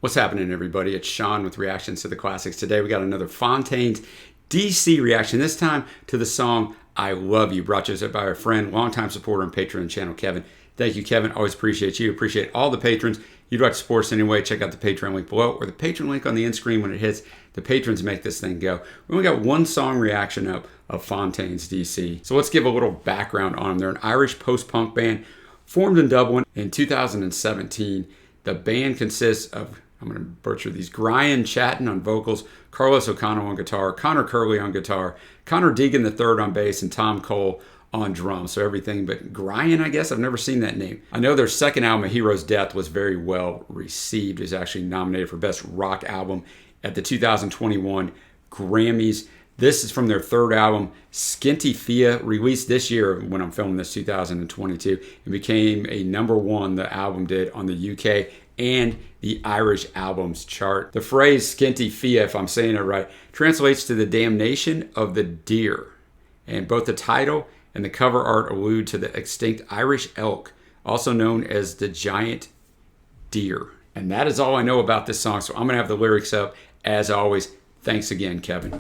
What's happening, everybody? It's Sean with Reactions to the Classics. Today we got another Fontaines D.C. reaction, this time to the song I Love You, brought to us by our friend, longtime supporter and patron of the channel, Kevin. Thank you, Kevin. Always appreciate you. Appreciate all the patrons. If you'd like to support us anyway, check out the Patreon link below or the Patreon link on the end screen when it hits. The patrons make this thing go. We only got one song reaction up of Fontaines D.C. So let's give a little background on them. They're an Irish post-punk band formed in Dublin in 2017. The band consists of, I'm going to butcher these, Brian Chatton on vocals, Carlos O'Connell on guitar, Connor Curley on guitar, Connor Deegan III on bass, and Tom Cole on drums. So everything but Brian, I guess. I've never seen that name. I know their second album, A Hero's Death, was very well received. It was actually nominated for Best Rock Album at the 2021 Grammys. This is from their third album, Skinty Fia, released this year when I'm filming this, 2022. It became a #1, the album did, on the UK and the Irish albums chart. The phrase Skinty Fia, if I'm saying it right, translates to the damnation of the deer. And both the title and the cover art allude to the extinct Irish elk, also known as the giant deer. And that is all I know about this song, so I'm gonna have the lyrics up. As always, thanks again, Kevin.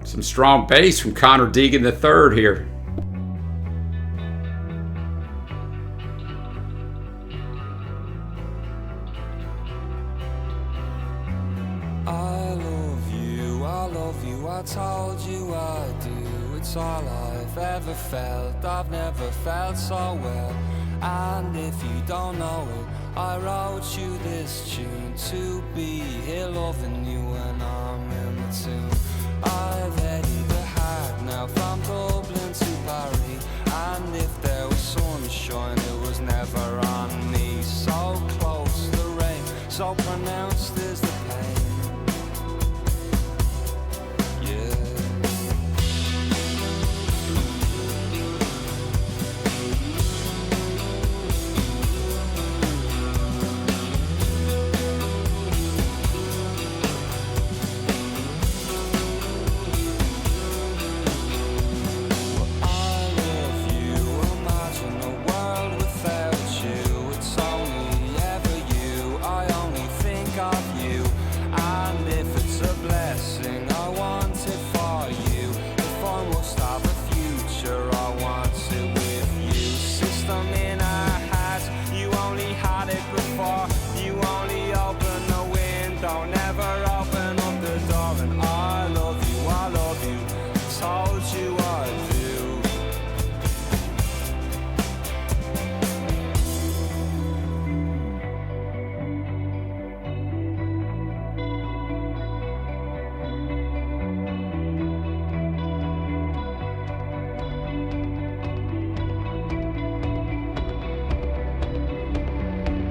Some strong bass from Connor Deegan III here. I told you I do. It's all I've ever felt. I've never felt so well. And if you don't know it, I wrote you this tune to be here loving you when I'm in the tune. I've headed the hard now from Dublin to Paris, and if there was sunshine, it was never on me. So close the rain, so pronounced is the pain.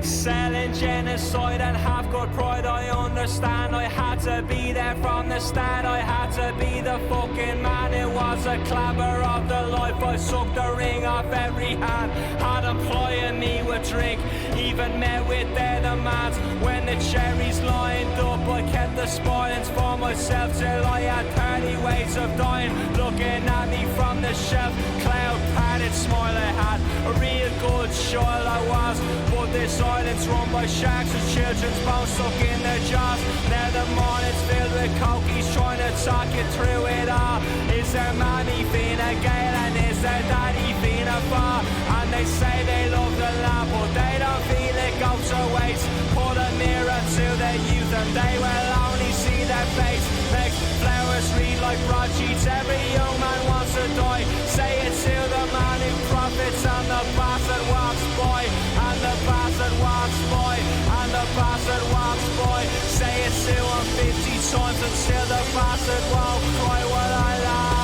Selling genocide and have got pride, I understand. I had to be there from the start. I had to be the fucking man. It was a clamour of the life. I sucked the ring off every hand. Had them plying me with drink, even met with their demands. When the cherries lined up, I kept the spoilings for myself till I had 30 ways of dying. Looking at me from the shelf, cloud padded smile I had. A real good child I was, but this island's run by sharks with children's bones stuck in their jaws. Now the morning's filled with cokies trying to talk you through it all. Is their mommy Fina Gale and is their daddy Fina Far? And they say they love the lab, but they don't feel it goes or waste. Put a mirror to their youth and they will only see their face. Makes flowers read like broadsheets, every young man wants to die. Say it to the man who profits and the bastard walks by. And the bastard walks by, and the bastard walks by. Say it to him 50 times until the bastard won't cry. What I lie.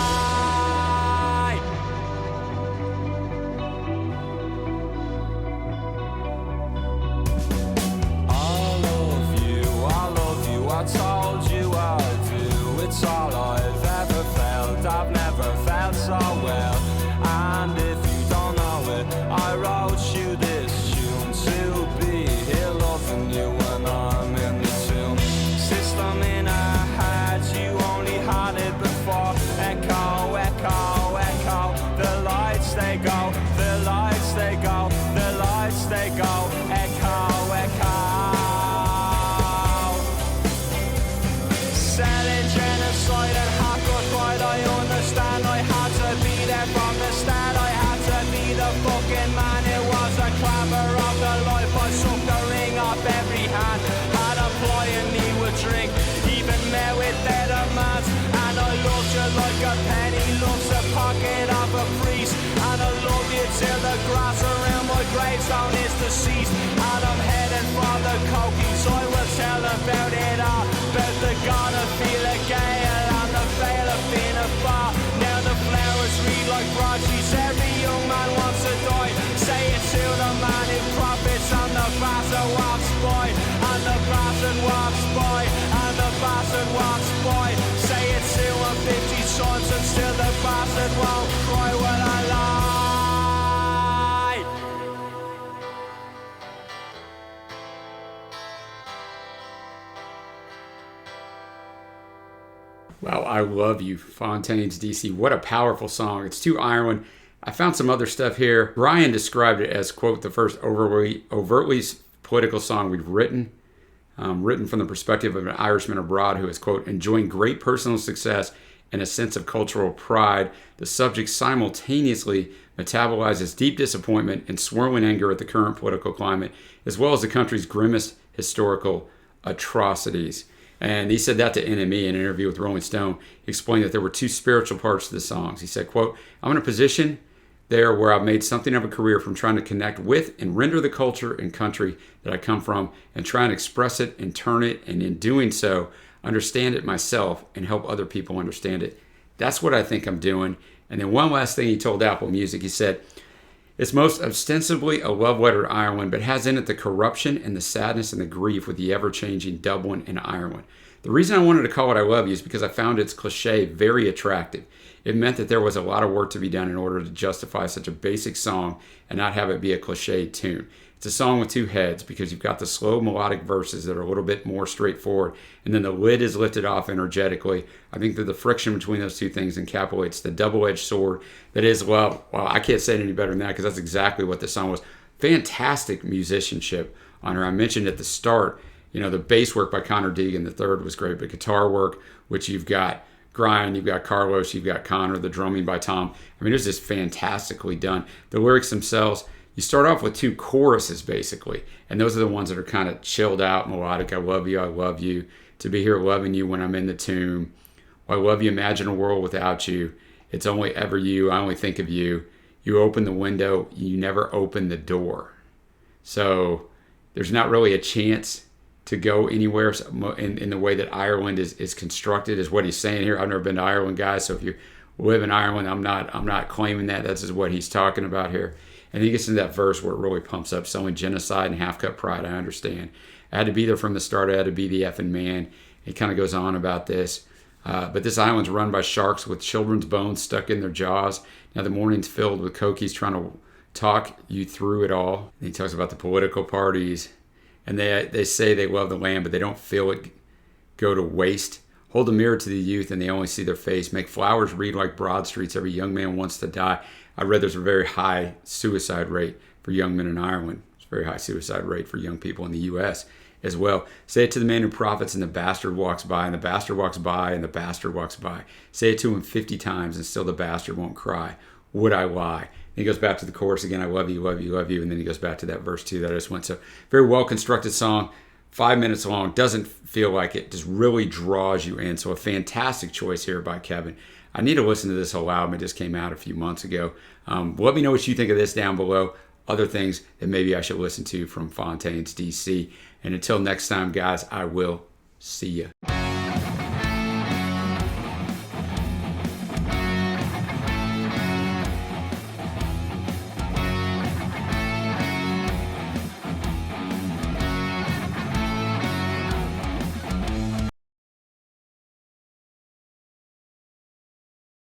I told you I do. It's all I've ever felt. I've never felt so well. And if you don't know it, I wrote you this tune to be here loving you when I'm in the tune. System in gotta feel a gale and the veil of being afar. Now the flowers read like broadsheets, every young man wants to die. Say it to the man who profits and the bastard walks by. And the bastard walks by, and the bastard walks by. Say it to him 50 sons and still the bastard won't cry. Well, I lie. Wow, I love you, Fontaines D.C. What a powerful song. It's too Ireland. I found some other stuff here. Ryan described it as, quote, the first overtly political song we've written, written from the perspective of an Irishman abroad who is, quote, enjoying great personal success and a sense of cultural pride. The subject simultaneously metabolizes deep disappointment and swirling anger at the current political climate, as well as the country's grimmest historical atrocities. And he said that to NME in an interview with Rolling Stone. He explained that there were two spiritual parts to the songs. He said, quote, I'm in a position there where I've made something of a career from trying to connect with and render the culture and country that I come from and try and express it and turn it, and in doing so, understand it myself and help other people understand it. That's what I think I'm doing. And then one last thing he told Apple Music, he said, it's most ostensibly a love letter to Ireland, but has in it the corruption and the sadness and the grief with the ever-changing Dublin and Ireland. The reason I wanted to call it I Love You is because I found its cliche very attractive. It meant that there was a lot of work to be done in order to justify such a basic song and not have it be a cliched tune. It's a song with two heads because you've got the slow melodic verses that are a little bit more straightforward, and then the lid is lifted off energetically. I think that the friction between those two things encapsulates the double-edged sword that is love. Well, I can't say it any better than that because that's exactly what the song was. Fantastic musicianship on her. I mentioned at the start, the bass work by Connor Deegan, the third, was great, but guitar work, which you've got Brian, you've got Carlos, you've got Connor, the drumming by Tom. I mean, it was just fantastically done. The lyrics themselves, you start off with two choruses, basically, and those are the ones that are kind of chilled out, melodic. I love you, to be here loving you when I'm in the tomb. I love you, imagine a world without you. It's only ever you, I only think of you. You open the window, you never open the door. So there's not really a chance to go anywhere in the way that Ireland is constructed, is what he's saying here. I've never been to Ireland, guys, so if you live in Ireland, I'm not claiming that. That's just what he's talking about here. And he gets into that verse where it really pumps up, sowing genocide and half-cut pride, I understand. I had to be there from the start, I had to be the effing man. He kind of goes on about this. But this island's run by sharks with children's bones stuck in their jaws. Now the morning's filled with cokies trying to talk you through it all. And he talks about the political parties. And they say they love the land, but they don't feel it go to waste. Hold a mirror to the youth and they only see their face. Make flowers read like broad streets. Every young man wants to die. I read there's a very high suicide rate for young men in Ireland. It's a very high suicide rate for young people in the U.S. as well. Say it to the man who profits and the bastard walks by, and the bastard walks by, and the bastard walks by. Say it to him 50 times and still the bastard won't cry. Would I lie? And he goes back to the chorus again, I love you, love you, love you. And then he goes back to that verse 2 that I just went. So very well constructed song, 5 minutes long, doesn't feel like it, just really draws you in. So a fantastic choice here by Kevin. I need to listen to this whole album. It just came out a few months ago. Let me know what you think of this down below. Other things that maybe I should listen to from Fontaines D.C. And until next time, guys, I will see you.